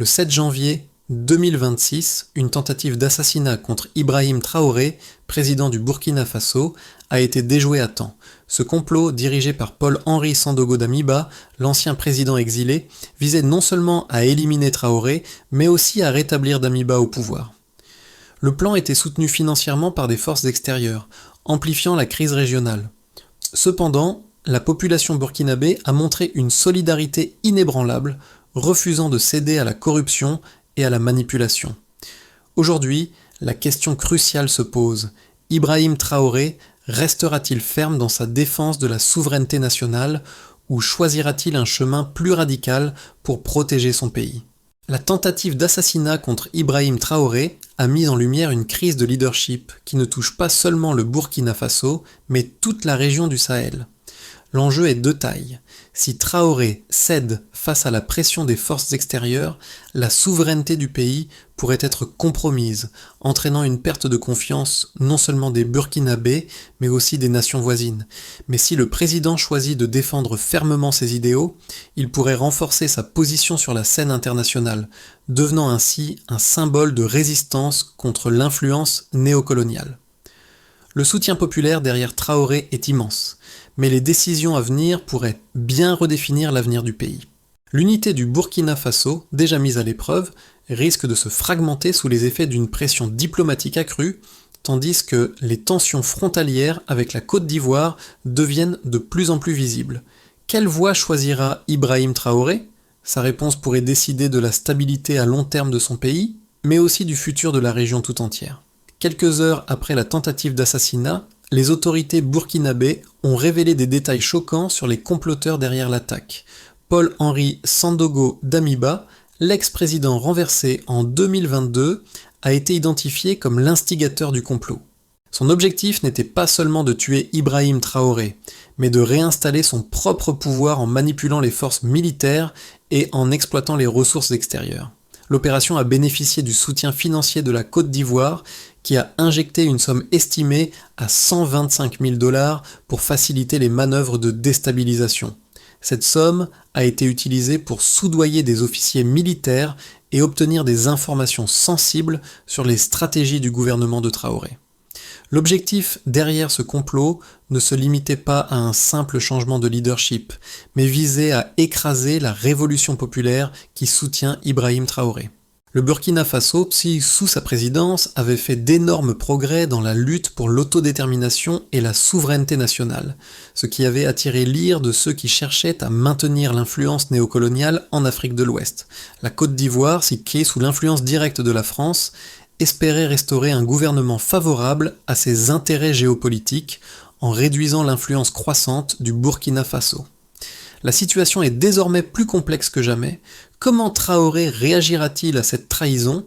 Le 7 janvier 2026, une tentative d'assassinat contre Ibrahim Traoré, président du Burkina Faso, a été déjouée à temps. Ce complot, dirigé par Paul-Henri Sandaogo Damiba, l'ancien président exilé, visait non seulement à éliminer Traoré, mais aussi à rétablir Damiba au pouvoir. Le plan était soutenu financièrement par des forces extérieures, amplifiant la crise régionale. Cependant, la population burkinabé a montré une solidarité inébranlable, refusant de céder à la corruption et à la manipulation. Aujourd'hui, la question cruciale se pose. Ibrahim Traoré restera-t-il ferme dans sa défense de la souveraineté nationale ou choisira-t-il un chemin plus radical pour protéger son pays ? La tentative d'assassinat contre Ibrahim Traoré a mis en lumière une crise de leadership qui ne touche pas seulement le Burkina Faso, mais toute la région du Sahel. L'enjeu est de taille. Si Traoré cède face à la pression des forces extérieures, la souveraineté du pays pourrait être compromise, entraînant une perte de confiance non seulement des Burkinabés, mais aussi des nations voisines. Mais si le président choisit de défendre fermement ses idéaux, il pourrait renforcer sa position sur la scène internationale, devenant ainsi un symbole de résistance contre l'influence néocoloniale. Le soutien populaire derrière Traoré est immense, mais les décisions à venir pourraient bien redéfinir l'avenir du pays. L'unité du Burkina Faso, déjà mise à l'épreuve, risque de se fragmenter sous les effets d'une pression diplomatique accrue, tandis que les tensions frontalières avec la Côte d'Ivoire deviennent de plus en plus visibles. Quelle voie choisira Ibrahim Traoré ? Sa réponse pourrait décider de la stabilité à long terme de son pays, mais aussi du futur de la région tout entière. Quelques heures après la tentative d'assassinat, les autorités burkinabées ont révélé des détails choquants sur les comploteurs derrière l'attaque. Paul-Henri Sandaogo Damiba, l'ex-président renversé en 2022, a été identifié comme l'instigateur du complot. Son objectif n'était pas seulement de tuer Ibrahim Traoré, mais de réinstaller son propre pouvoir en manipulant les forces militaires et en exploitant les ressources extérieures. L'opération a bénéficié du soutien financier de la Côte d'Ivoire, qui a injecté une somme estimée à 125 000 $ pour faciliter les manœuvres de déstabilisation. Cette somme a été utilisée pour soudoyer des officiers militaires et obtenir des informations sensibles sur les stratégies du gouvernement de Traoré. L'objectif derrière ce complot ne se limitait pas à un simple changement de leadership, mais visait à écraser la révolution populaire qui soutient Ibrahim Traoré. Le Burkina Faso, sous sa présidence, avait fait d'énormes progrès dans la lutte pour l'autodétermination et la souveraineté nationale, ce qui avait attiré l'ire de ceux qui cherchaient à maintenir l'influence néocoloniale en Afrique de l'Ouest. La Côte d'Ivoire, située sous l'influence directe de la France, espérait restaurer un gouvernement favorable à ses intérêts géopolitiques en réduisant l'influence croissante du Burkina Faso. La situation est désormais plus complexe que jamais. Comment Traoré réagira-t-il à cette trahison ?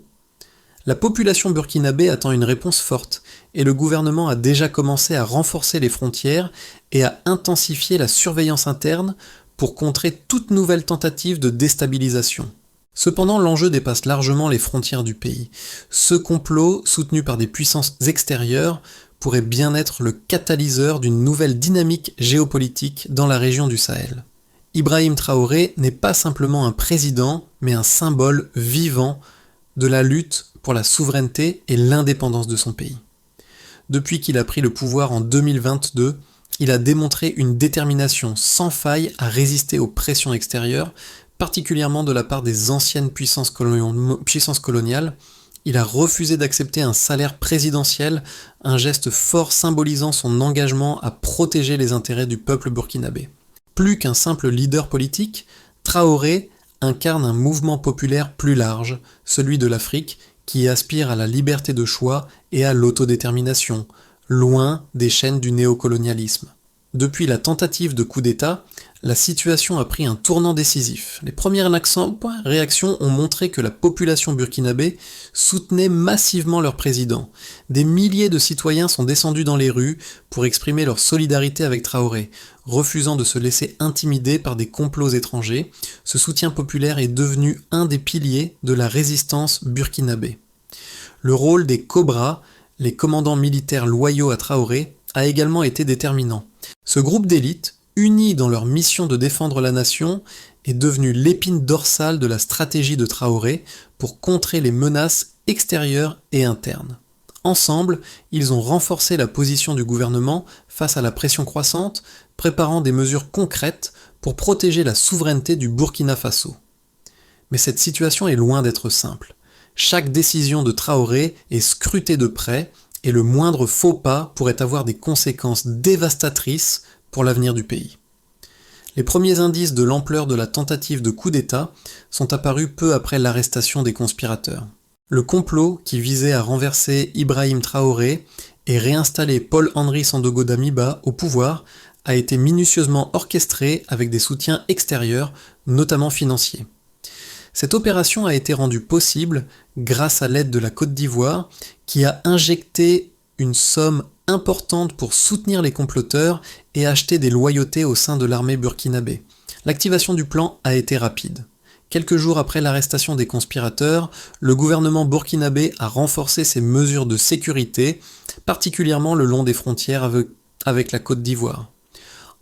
La population burkinabé attend une réponse forte, et le gouvernement a déjà commencé à renforcer les frontières et à intensifier la surveillance interne pour contrer toute nouvelle tentative de déstabilisation. Cependant, l'enjeu dépasse largement les frontières du pays. Ce complot, soutenu par des puissances extérieures, pourrait bien être le catalyseur d'une nouvelle dynamique géopolitique dans la région du Sahel. Ibrahim Traoré n'est pas simplement un président, mais un symbole vivant de la lutte pour la souveraineté et l'indépendance de son pays. Depuis qu'il a pris le pouvoir en 2022, il a démontré une détermination sans faille à résister aux pressions extérieures, particulièrement de la part des anciennes puissances coloniales. Il a refusé d'accepter un salaire présidentiel, un geste fort symbolisant son engagement à protéger les intérêts du peuple burkinabé. Plus qu'un simple leader politique, Traoré incarne un mouvement populaire plus large, celui de l'Afrique, qui aspire à la liberté de choix et à l'autodétermination, loin des chaînes du néocolonialisme. Depuis la tentative de coup d'État, la situation a pris un tournant décisif. Les premières réactions ont montré que la population burkinabé soutenait massivement leur président. Des milliers de citoyens sont descendus dans les rues pour exprimer leur solidarité avec Traoré, refusant de se laisser intimider par des complots étrangers. Ce soutien populaire est devenu un des piliers de la résistance burkinabé. Le rôle des Cobras, les commandants militaires loyaux à Traoré, a également été déterminant. Ce groupe d'élite, unis dans leur mission de défendre la nation, est devenu l'épine dorsale de la stratégie de Traoré pour contrer les menaces extérieures et internes. Ensemble, ils ont renforcé la position du gouvernement face à la pression croissante, préparant des mesures concrètes pour protéger la souveraineté du Burkina Faso. Mais cette situation est loin d'être simple. Chaque décision de Traoré est scrutée de près et le moindre faux pas pourrait avoir des conséquences dévastatrices pour l'avenir du pays. Les premiers indices de l'ampleur de la tentative de coup d'État sont apparus peu après l'arrestation des conspirateurs. Le complot qui visait à renverser Ibrahim Traoré et réinstaller Paul-Henri Sandaogo Damiba au pouvoir a été minutieusement orchestré avec des soutiens extérieurs, notamment financiers. Cette opération a été rendue possible grâce à l'aide de la Côte d'Ivoire qui a injecté une somme importante pour soutenir les comploteurs et acheter des loyautés au sein de l'armée burkinabé. L'activation du plan a été rapide. Quelques jours après l'arrestation des conspirateurs, le gouvernement burkinabé a renforcé ses mesures de sécurité, particulièrement le long des frontières avec la Côte d'Ivoire.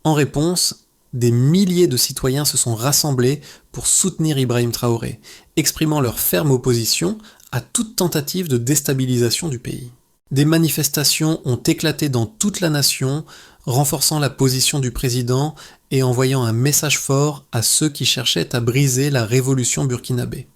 En réponse, des milliers de citoyens se sont rassemblés pour soutenir Ibrahim Traoré, exprimant leur ferme opposition à toute tentative de déstabilisation du pays. Des manifestations ont éclaté dans toute la nation, renforçant la position du président et envoyant un message fort à ceux qui cherchaient à briser la révolution burkinabé.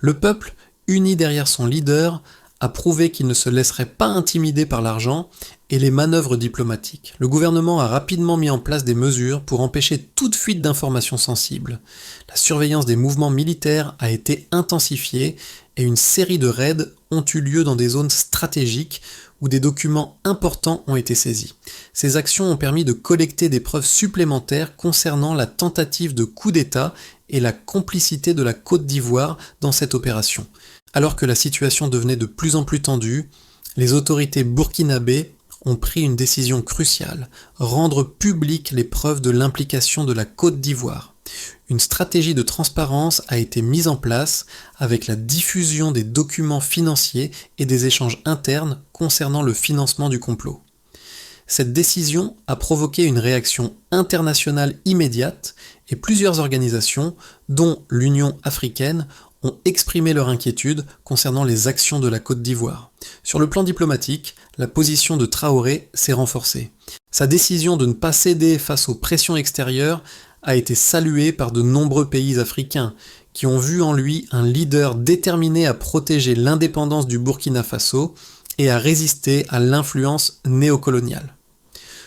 Le peuple, uni derrière son leader, a prouvé qu'il ne se laisserait pas intimider par l'argent et les manœuvres diplomatiques. Le gouvernement a rapidement mis en place des mesures pour empêcher toute fuite d'informations sensibles. La surveillance des mouvements militaires a été intensifiée et une série de raids ont eu lieu dans des zones stratégiques où des documents importants ont été saisis. Ces actions ont permis de collecter des preuves supplémentaires concernant la tentative de coup d'État et la complicité de la Côte d'Ivoire dans cette opération. Alors que la situation devenait de plus en plus tendue, les autorités burkinabées ont pris une décision cruciale, rendre publiques les preuves de l'implication de la Côte d'Ivoire. Une stratégie de transparence a été mise en place avec la diffusion des documents financiers et des échanges internes concernant le financement du complot. Cette décision a provoqué une réaction internationale immédiate et plusieurs organisations, dont l'Union africaine, ont exprimé leur inquiétude concernant les actions de la Côte d'Ivoire. Sur le plan diplomatique, la position de Traoré s'est renforcée. Sa décision de ne pas céder face aux pressions extérieures a été saluée par de nombreux pays africains, qui ont vu en lui un leader déterminé à protéger l'indépendance du Burkina Faso et à résister à l'influence néocoloniale.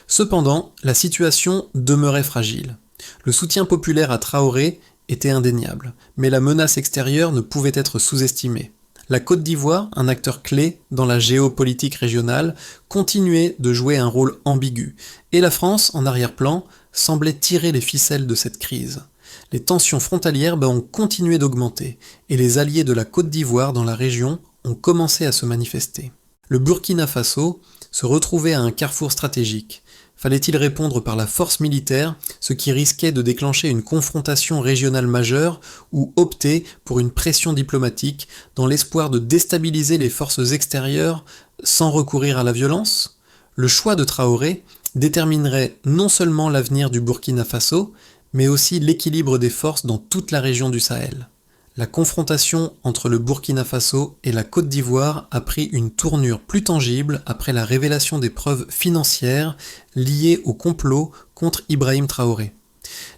Cependant, la situation demeurait fragile. Le soutien populaire à Traoré était indéniable, mais la menace extérieure ne pouvait être sous-estimée. La Côte d'Ivoire, un acteur clé dans la géopolitique régionale, continuait de jouer un rôle ambigu, et la France, en arrière-plan, semblait tirer les ficelles de cette crise. Les tensions frontalières ont continué d'augmenter, et les alliés de la Côte d'Ivoire dans la région ont commencé à se manifester. Le Burkina Faso se retrouvait à un carrefour stratégique. Fallait-il répondre par la force militaire, ce qui risquait de déclencher une confrontation régionale majeure, ou opter pour une pression diplomatique dans l'espoir de déstabiliser les forces extérieures sans recourir à la violence? Le choix de Traoré déterminerait non seulement l'avenir du Burkina Faso, mais aussi l'équilibre des forces dans toute la région du Sahel. La confrontation entre le Burkina Faso et la Côte d'Ivoire a pris une tournure plus tangible après la révélation des preuves financières liées au complot contre Ibrahim Traoré.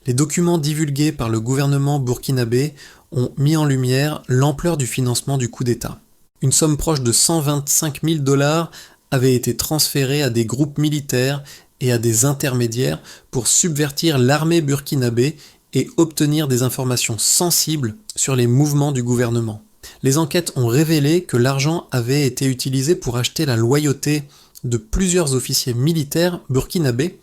Les documents divulgués par le gouvernement burkinabé ont mis en lumière l'ampleur du financement du coup d'État. Une somme proche de 125 000 $ avait été transférée à des groupes militaires et à des intermédiaires pour subvertir l'armée burkinabé et obtenir des informations sensibles sur les mouvements du gouvernement. Les enquêtes ont révélé que l'argent avait été utilisé pour acheter la loyauté de plusieurs officiers militaires burkinabés.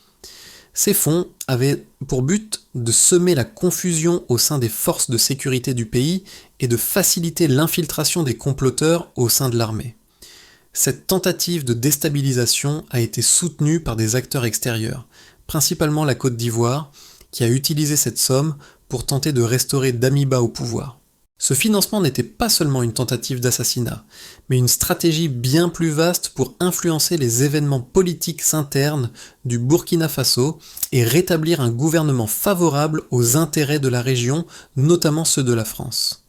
Ces fonds avaient pour but de semer la confusion au sein des forces de sécurité du pays et de faciliter l'infiltration des comploteurs au sein de l'armée. Cette tentative de déstabilisation a été soutenue par des acteurs extérieurs, principalement la Côte d'Ivoire, qui a utilisé cette somme pour tenter de restaurer Damiba au pouvoir. Ce financement n'était pas seulement une tentative d'assassinat, mais une stratégie bien plus vaste pour influencer les événements politiques internes du Burkina Faso et rétablir un gouvernement favorable aux intérêts de la région, notamment ceux de la France.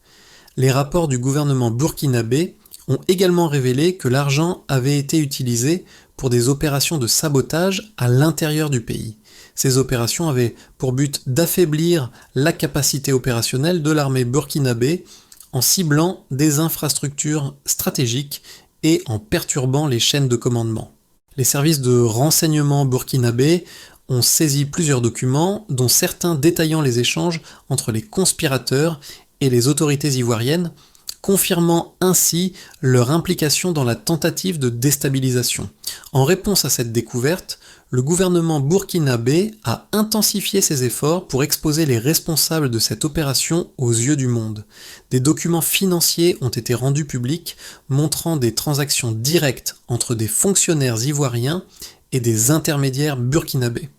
Les rapports du gouvernement burkinabé ont également révélé que l'argent avait été utilisé pour des opérations de sabotage à l'intérieur du pays. Ces opérations avaient pour but d'affaiblir la capacité opérationnelle de l'armée burkinabé en ciblant des infrastructures stratégiques et en perturbant les chaînes de commandement. Les services de renseignement burkinabé ont saisi plusieurs documents, dont certains détaillant les échanges entre les conspirateurs et les autorités ivoiriennes, confirmant ainsi leur implication dans la tentative de déstabilisation. En réponse à cette découverte, le gouvernement burkinabé a intensifié ses efforts pour exposer les responsables de cette opération aux yeux du monde. Des documents financiers ont été rendus publics montrant des transactions directes entre des fonctionnaires ivoiriens et des intermédiaires burkinabés.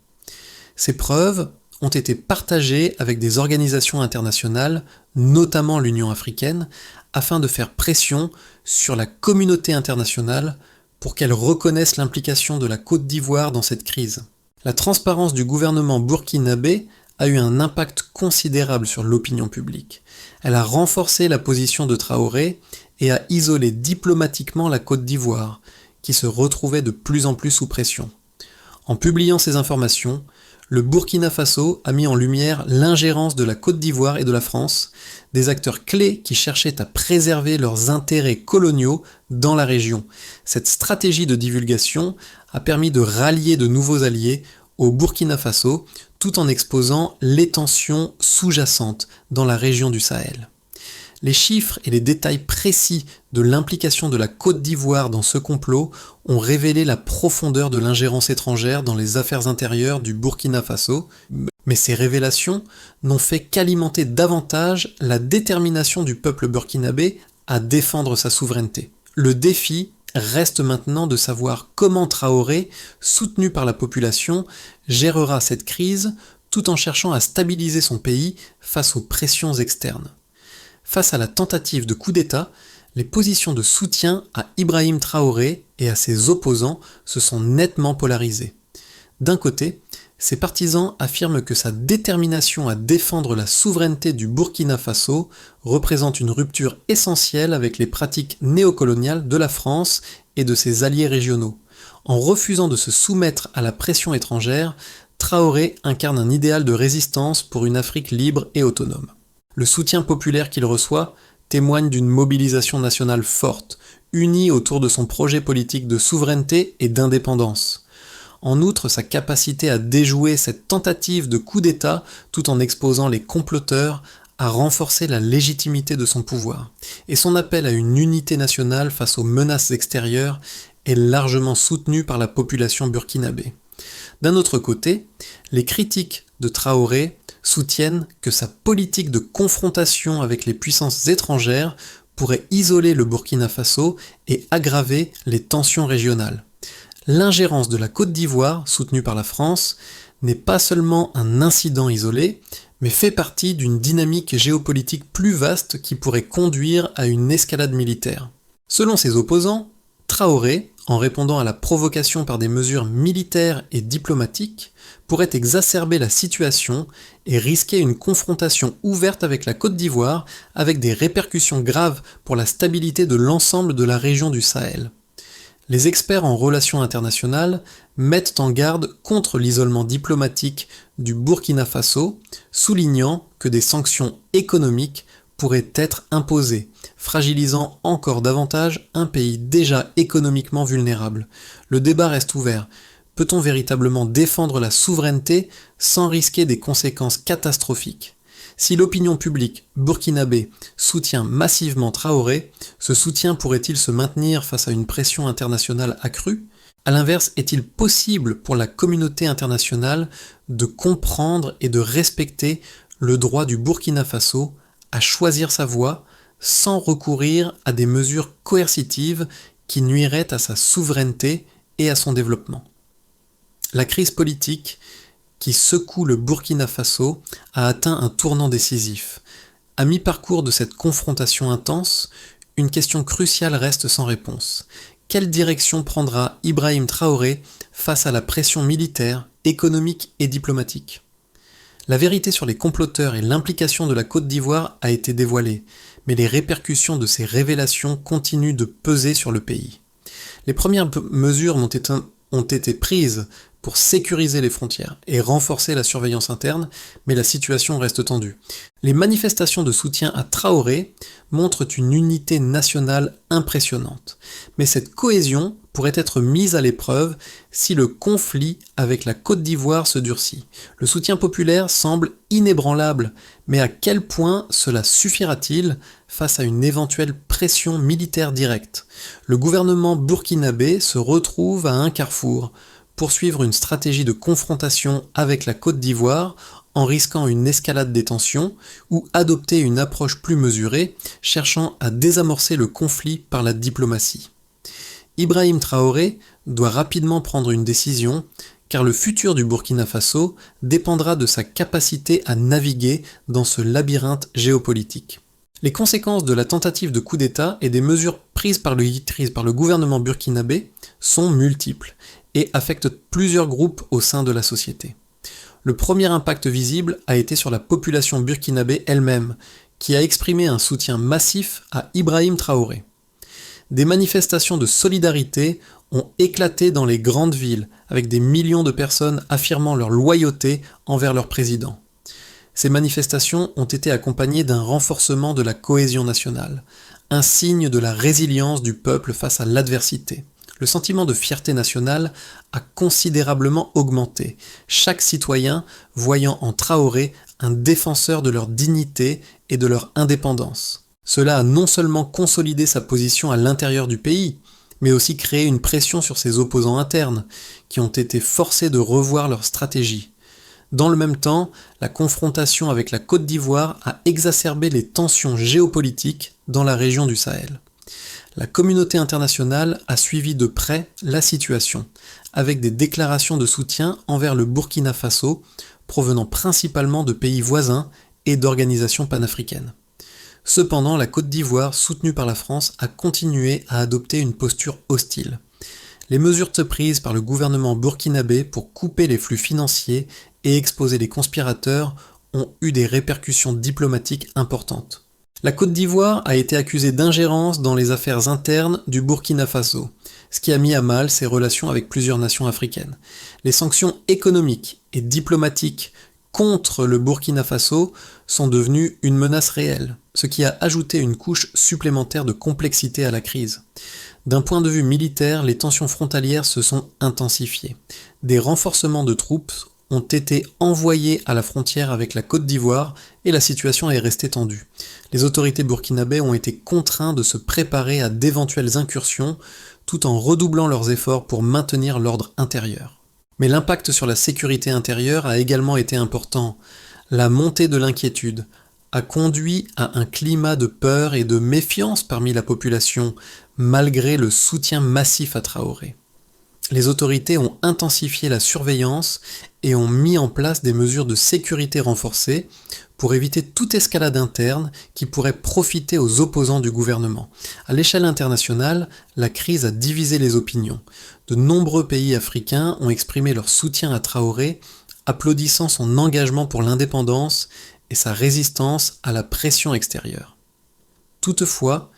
Ces preuves ont été partagées avec des organisations internationales, notamment l'Union africaine, afin de faire pression sur la communauté internationale pour qu'elle reconnaisse l'implication de la Côte d'Ivoire dans cette crise. La transparence du gouvernement burkinabé a eu un impact considérable sur l'opinion publique. Elle a renforcé la position de Traoré et a isolé diplomatiquement la Côte d'Ivoire, qui se retrouvait de plus en plus sous pression. En publiant ces informations, le Burkina Faso a mis en lumière l'ingérence de la Côte d'Ivoire et de la France, des acteurs clés qui cherchaient à préserver leurs intérêts coloniaux dans la région. Cette stratégie de divulgation a permis de rallier de nouveaux alliés au Burkina Faso, tout en exposant les tensions sous-jacentes dans la région du Sahel. Les chiffres et les détails précis de l'implication de la Côte d'Ivoire dans ce complot ont révélé la profondeur de l'ingérence étrangère dans les affaires intérieures du Burkina Faso, mais ces révélations n'ont fait qu'alimenter davantage la détermination du peuple burkinabé à défendre sa souveraineté. Le défi reste maintenant de savoir comment Traoré, soutenu par la population, gérera cette crise tout en cherchant à stabiliser son pays face aux pressions externes. Face à la tentative de coup d'État, les positions de soutien à Ibrahim Traoré et à ses opposants se sont nettement polarisées. D'un côté, ses partisans affirment que sa détermination à défendre la souveraineté du Burkina Faso représente une rupture essentielle avec les pratiques néocoloniales de la France et de ses alliés régionaux. En refusant de se soumettre à la pression étrangère, Traoré incarne un idéal de résistance pour une Afrique libre et autonome. Le soutien populaire qu'il reçoit témoigne d'une mobilisation nationale forte, unie autour de son projet politique de souveraineté et d'indépendance. En outre, sa capacité à déjouer cette tentative de coup d'État tout en exposant les comploteurs a renforcé la légitimité de son pouvoir, et son appel à une unité nationale face aux menaces extérieures est largement soutenu par la population burkinabé. D'un autre côté, les critiques de Traoré soutiennent que sa politique de confrontation avec les puissances étrangères pourrait isoler le Burkina Faso et aggraver les tensions régionales. L'ingérence de la Côte d'Ivoire, soutenue par la France, n'est pas seulement un incident isolé, mais fait partie d'une dynamique géopolitique plus vaste qui pourrait conduire à une escalade militaire. Selon ses opposants, Traoré, en répondant à la provocation par des mesures militaires et diplomatiques, pourrait exacerber la situation et risquer une confrontation ouverte avec la Côte d'Ivoire, avec des répercussions graves pour la stabilité de l'ensemble de la région du Sahel. Les experts en relations internationales mettent en garde contre l'isolement diplomatique du Burkina Faso, soulignant que des sanctions économiques pourraient être imposées, fragilisant encore davantage un pays déjà économiquement vulnérable. Le débat reste ouvert. Peut-on véritablement défendre la souveraineté sans risquer des conséquences catastrophiques ? Si l'opinion publique burkinabé soutient massivement Traoré, ce soutien pourrait-il se maintenir face à une pression internationale accrue ? A l'inverse, est-il possible pour la communauté internationale de comprendre et de respecter le droit du Burkina Faso à choisir sa voie sans recourir à des mesures coercitives qui nuiraient à sa souveraineté et à son développement ? La crise politique qui secoue le Burkina Faso a atteint un tournant décisif. À mi-parcours de cette confrontation intense, une question cruciale reste sans réponse. Quelle direction prendra Ibrahim Traoré face à la pression militaire, économique et diplomatique ? La vérité sur les comploteurs et l'implication de la Côte d'Ivoire a été dévoilée, mais les répercussions de ces révélations continuent de peser sur le pays. Les premières mesures ont été prises pour sécuriser les frontières et renforcer la surveillance interne, mais la situation reste tendue. Les manifestations de soutien à Traoré montrent une unité nationale impressionnante, mais cette cohésion pourrait être mise à l'épreuve si le conflit avec la Côte d'Ivoire se durcit. Le soutien populaire semble inébranlable, mais à quel point cela suffira-t-il face à une éventuelle pression militaire directe ? Le gouvernement burkinabé se retrouve à un carrefour: poursuivre une stratégie de confrontation avec la Côte d'Ivoire en risquant une escalade des tensions, ou adopter une approche plus mesurée, cherchant à désamorcer le conflit par la diplomatie. Ibrahim Traoré doit rapidement prendre une décision, car le futur du Burkina Faso dépendra de sa capacité à naviguer dans ce labyrinthe géopolitique. Les conséquences de la tentative de coup d'État et des mesures prises par le gouvernement burkinabé sont multiples et affectent plusieurs groupes au sein de la société. Le premier impact visible a été sur la population burkinabé elle-même, qui a exprimé un soutien massif à Ibrahim Traoré. Des manifestations de solidarité ont éclaté dans les grandes villes, avec des millions de personnes affirmant leur loyauté envers leur président. Ces manifestations ont été accompagnées d'un renforcement de la cohésion nationale, un signe de la résilience du peuple face à l'adversité. Le sentiment de fierté nationale a considérablement augmenté, chaque citoyen voyant en Traoré un défenseur de leur dignité et de leur indépendance. Cela a non seulement consolidé sa position à l'intérieur du pays, mais aussi créé une pression sur ses opposants internes, qui ont été forcés de revoir leur stratégie. Dans le même temps, la confrontation avec la Côte d'Ivoire a exacerbé les tensions géopolitiques dans la région du Sahel. La communauté internationale a suivi de près la situation, avec des déclarations de soutien envers le Burkina Faso, provenant principalement de pays voisins et d'organisations panafricaines. Cependant, la Côte d'Ivoire, soutenue par la France, a continué à adopter une posture hostile. Les mesures prises par le gouvernement burkinabé pour couper les flux financiers et exposer les conspirateurs ont eu des répercussions diplomatiques importantes. La Côte d'Ivoire a été accusée d'ingérence dans les affaires internes du Burkina Faso, ce qui a mis à mal ses relations avec plusieurs nations africaines. Les sanctions économiques et diplomatiques contre le Burkina Faso sont devenues une menace réelle, ce qui a ajouté une couche supplémentaire de complexité à la crise. D'un point de vue militaire, les tensions frontalières se sont intensifiées. Des renforcements de troupes ont été envoyés à la frontière avec la Côte d'Ivoire et la situation est restée tendue. Les autorités burkinabées ont été contraintes de se préparer à d'éventuelles incursions tout en redoublant leurs efforts pour maintenir l'ordre intérieur. Mais l'impact sur la sécurité intérieure a également été important. La montée de l'inquiétude a conduit à un climat de peur et de méfiance parmi la population, malgré le soutien massif à Traoré. Les autorités ont intensifié la surveillance et ont mis en place des mesures de sécurité renforcées pour éviter toute escalade interne qui pourrait profiter aux opposants du gouvernement. À l'échelle internationale, la crise a divisé les opinions. De nombreux pays africains ont exprimé leur soutien à Traoré, applaudissant son engagement pour l'indépendance et sa résistance à la pression extérieure. Toutefois,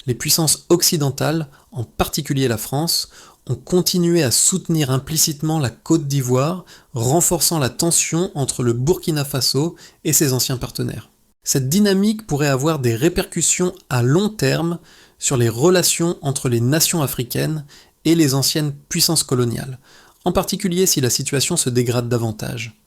les puissances occidentales, en particulier la France, ont continué à soutenir implicitement la Côte d'Ivoire, renforçant la tension entre le Burkina Faso et ses anciens partenaires. Cette dynamique pourrait avoir des répercussions à long terme sur les relations entre les nations africaines et les anciennes puissances coloniales, en particulier si la situation se dégrade davantage.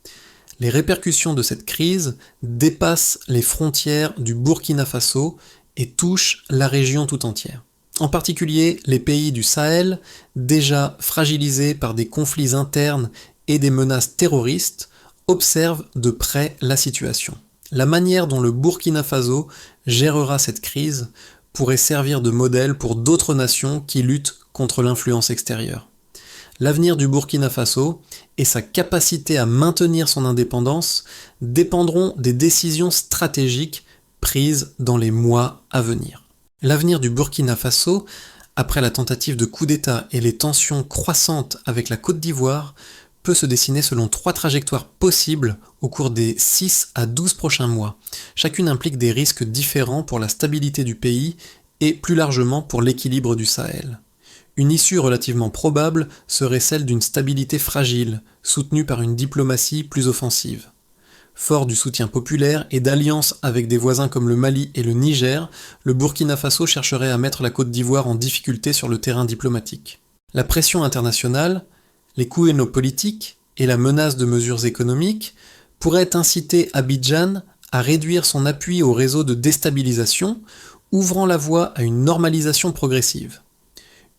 Les répercussions de cette crise dépassent les frontières du Burkina Faso et touchent la région tout entière. En particulier, les pays du Sahel, déjà fragilisés par des conflits internes et des menaces terroristes, observent de près la situation. La manière dont le Burkina Faso gérera cette crise pourrait servir de modèle pour d'autres nations qui luttent contre l'influence extérieure. L'avenir du Burkina Faso et sa capacité à maintenir son indépendance dépendront des décisions stratégiques prises dans les mois à venir. L'avenir du Burkina Faso, après la tentative de coup d'État et les tensions croissantes avec la Côte d'Ivoire, peut se dessiner selon 3 trajectoires possibles au cours des 6 à 12 prochains mois. Chacune implique des risques différents pour la stabilité du pays et plus largement pour l'équilibre du Sahel. Une issue relativement probable serait celle d'une stabilité fragile, soutenue par une diplomatie plus offensive. Fort du soutien populaire et d'alliances avec des voisins comme le Mali et le Niger, le Burkina Faso chercherait à mettre la Côte d'Ivoire en difficulté sur le terrain diplomatique. La pression internationale, les coups politiques et la menace de mesures économiques pourraient inciter Abidjan à réduire son appui au réseau de déstabilisation, ouvrant la voie à une normalisation progressive.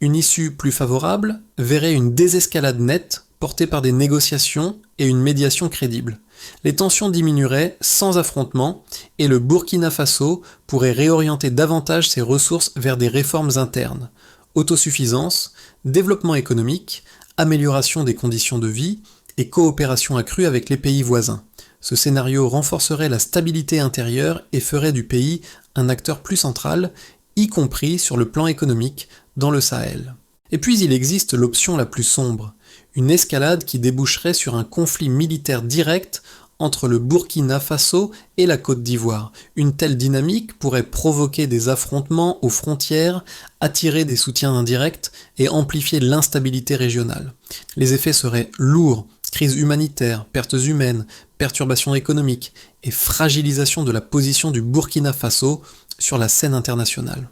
Une issue plus favorable verrait une désescalade nette portée par des négociations et une médiation crédible. Les tensions diminueraient sans affrontement et le Burkina Faso pourrait réorienter davantage ses ressources vers des réformes internes, autosuffisance, développement économique, amélioration des conditions de vie et coopération accrue avec les pays voisins. Ce scénario renforcerait la stabilité intérieure et ferait du pays un acteur plus central, y compris sur le plan économique, dans le Sahel. Et puis il existe l'option la plus sombre, une escalade qui déboucherait sur un conflit militaire direct entre le Burkina Faso et la Côte d'Ivoire. Une telle dynamique pourrait provoquer des affrontements aux frontières, attirer des soutiens indirects et amplifier l'instabilité régionale. Les effets seraient lourds: crise humanitaire, pertes humaines, perturbations économiques et fragilisation de la position du Burkina Faso sur la scène internationale.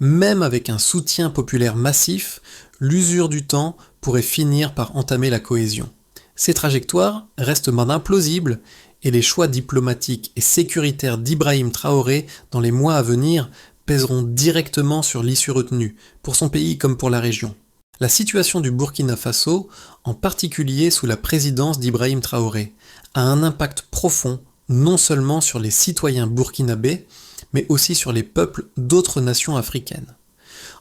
Même avec un soutien populaire massif, l'usure du temps pourrait finir par entamer la cohésion. Ces trajectoires restent implausibles et les choix diplomatiques et sécuritaires d'Ibrahim Traoré dans les mois à venir pèseront directement sur l'issue retenue, pour son pays comme pour la région. La situation du Burkina Faso, en particulier sous la présidence d'Ibrahim Traoré, a un impact profond non seulement sur les citoyens burkinabés, mais aussi sur les peuples d'autres nations africaines.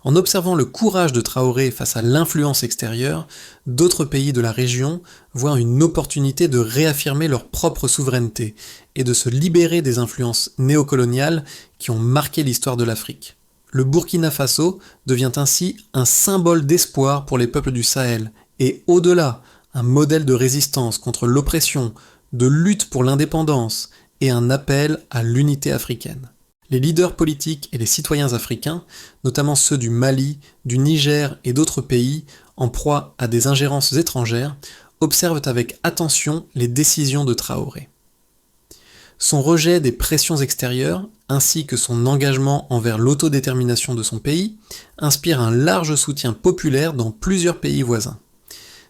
En observant le courage de Traoré face à l'influence extérieure, d'autres pays de la région voient une opportunité de réaffirmer leur propre souveraineté et de se libérer des influences néocoloniales qui ont marqué l'histoire de l'Afrique. Le Burkina Faso devient ainsi un symbole d'espoir pour les peuples du Sahel et, au-delà, un modèle de résistance contre l'oppression, de lutte pour l'indépendance et un appel à l'unité africaine. Les leaders politiques et les citoyens africains, notamment ceux du Mali, du Niger et d'autres pays en proie à des ingérences étrangères, observent avec attention les décisions de Traoré. Son rejet des pressions extérieures, ainsi que son engagement envers l'autodétermination de son pays, inspirent un large soutien populaire dans plusieurs pays voisins.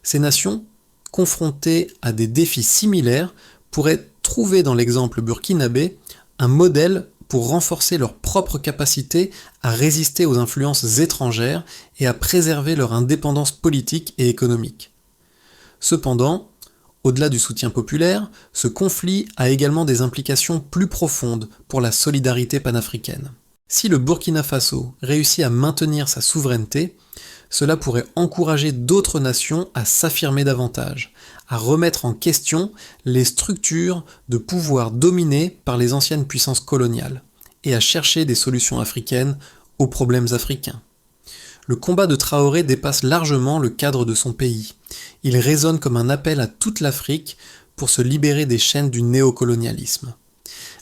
Ces nations, confrontées à des défis similaires, pourraient trouver dans l'exemple burkinabé un modèle pour renforcer leur propre capacité à résister aux influences étrangères et à préserver leur indépendance politique et économique. Cependant, au-delà du soutien populaire, ce conflit a également des implications plus profondes pour la solidarité panafricaine. Si le Burkina Faso réussit à maintenir sa souveraineté, cela pourrait encourager d'autres nations à s'affirmer davantage, à remettre en question les structures de pouvoir dominées par les anciennes puissances coloniales, et à chercher des solutions africaines aux problèmes africains. Le combat de Traoré dépasse largement le cadre de son pays. Il résonne comme un appel à toute l'Afrique pour se libérer des chaînes du néocolonialisme.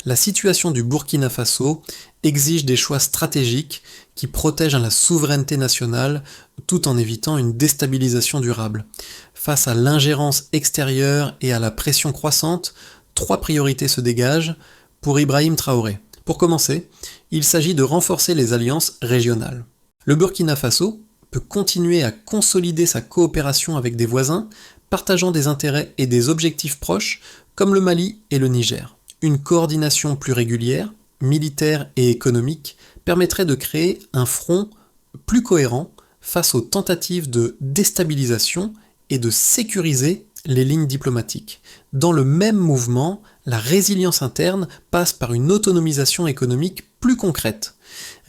La situation du Burkina Faso exige des choix stratégiques qui protègent la souveraineté nationale tout en évitant une déstabilisation durable. Face à l'ingérence extérieure et à la pression croissante, 3 priorités se dégagent pour Ibrahim Traoré. Pour commencer, il s'agit de renforcer les alliances régionales. Le Burkina Faso peut continuer à consolider sa coopération avec des voisins partageant des intérêts et des objectifs proches comme le Mali et le Niger. Une coordination plus régulière, militaire et économique, permettrait de créer un front plus cohérent face aux tentatives de déstabilisation et de sécuriser les lignes diplomatiques. Dans le même mouvement, la résilience interne passe par une autonomisation économique plus concrète.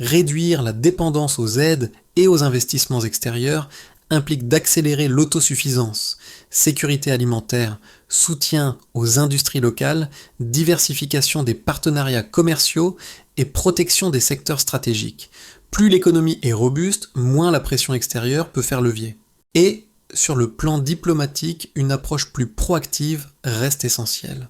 Réduire la dépendance aux aides et aux investissements extérieurs implique d'accélérer l'autosuffisance, sécurité alimentaire, soutien aux industries locales, diversification des partenariats commerciaux et protection des secteurs stratégiques. Plus l'économie est robuste, moins la pression extérieure peut faire levier. Et, sur le plan diplomatique, une approche plus proactive reste essentielle.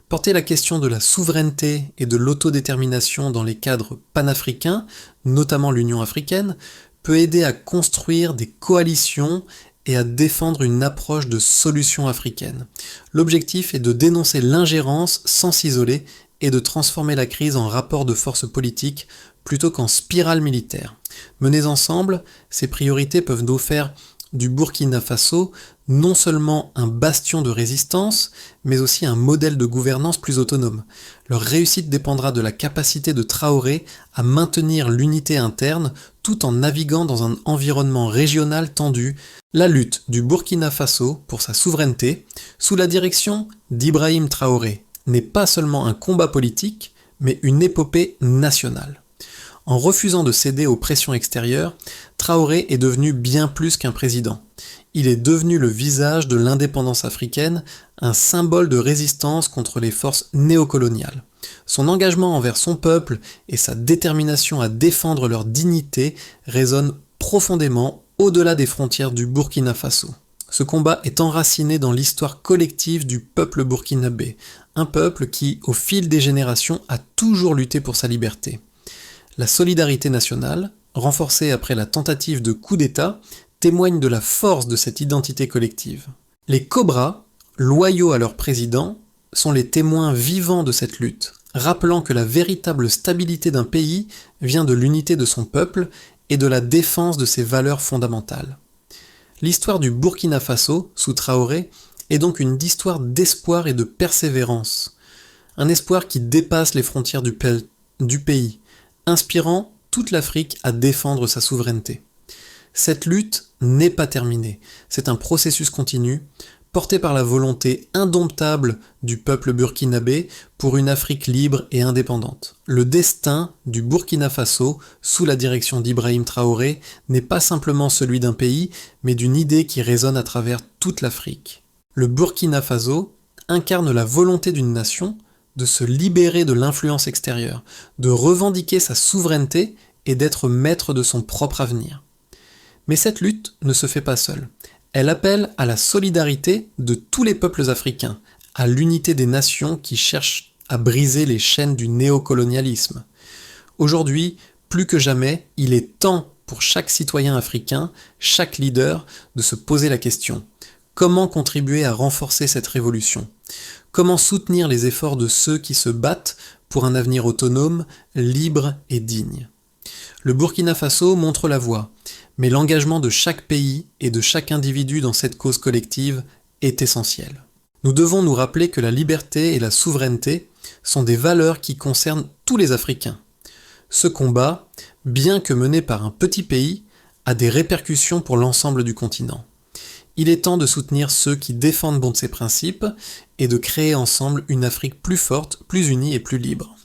Porter la question de la souveraineté et de l'autodétermination dans les cadres panafricains, notamment l'Union africaine, peut aider à construire des coalitions et à défendre une approche de solution africaine. L'objectif est de dénoncer l'ingérence sans s'isoler et de transformer la crise en rapport de force politique plutôt qu'en spirale militaire. Menées ensemble, ces priorités peuvent nous faire du Burkina Faso non seulement un bastion de résistance, mais aussi un modèle de gouvernance plus autonome. Leur réussite dépendra de la capacité de Traoré à maintenir l'unité interne tout en naviguant dans un environnement régional tendu, la lutte du Burkina Faso pour sa souveraineté, sous la direction d'Ibrahim Traoré, n'est pas seulement un combat politique, mais une épopée nationale. En refusant de céder aux pressions extérieures, Traoré est devenu bien plus qu'un président. Il est devenu le visage de l'indépendance africaine, un symbole de résistance contre les forces néocoloniales. Son engagement envers son peuple et sa détermination à défendre leur dignité résonnent profondément au-delà des frontières du Burkina Faso. Ce combat est enraciné dans l'histoire collective du peuple burkinabé, un peuple qui, au fil des générations, a toujours lutté pour sa liberté. La solidarité nationale, renforcée après la tentative de coup d'État, témoigne de la force de cette identité collective. Les Cobras, loyaux à leur président, sont les témoins vivants de cette lutte, rappelant que la véritable stabilité d'un pays vient de l'unité de son peuple et de la défense de ses valeurs fondamentales. L'histoire du Burkina Faso, sous Traoré, est donc une histoire d'espoir et de persévérance. Un espoir qui dépasse les frontières du pays, inspirant toute l'Afrique à défendre sa souveraineté. Cette lutte n'est pas terminée, c'est un processus continu, porté par la volonté indomptable du peuple burkinabé pour une Afrique libre et indépendante. Le destin du Burkina Faso, sous la direction d'Ibrahim Traoré, n'est pas simplement celui d'un pays, mais d'une idée qui résonne à travers toute l'Afrique. Le Burkina Faso incarne la volonté d'une nation de se libérer de l'influence extérieure, de revendiquer sa souveraineté et d'être maître de son propre avenir. Mais cette lutte ne se fait pas seule. Elle appelle à la solidarité de tous les peuples africains, à l'unité des nations qui cherchent à briser les chaînes du néocolonialisme. Aujourd'hui, plus que jamais, il est temps pour chaque citoyen africain, chaque leader, de se poser la question: comment contribuer à renforcer cette révolution ? Comment soutenir les efforts de ceux qui se battent pour un avenir autonome, libre et digne ? Le Burkina Faso montre la voie, mais l'engagement de chaque pays et de chaque individu dans cette cause collective est essentiel. Nous devons nous rappeler que la liberté et la souveraineté sont des valeurs qui concernent tous les Africains. Ce combat, bien que mené par un petit pays, a des répercussions pour l'ensemble du continent. Il est temps de soutenir ceux qui défendent bon de ces principes et de créer ensemble une Afrique plus forte, plus unie et plus libre.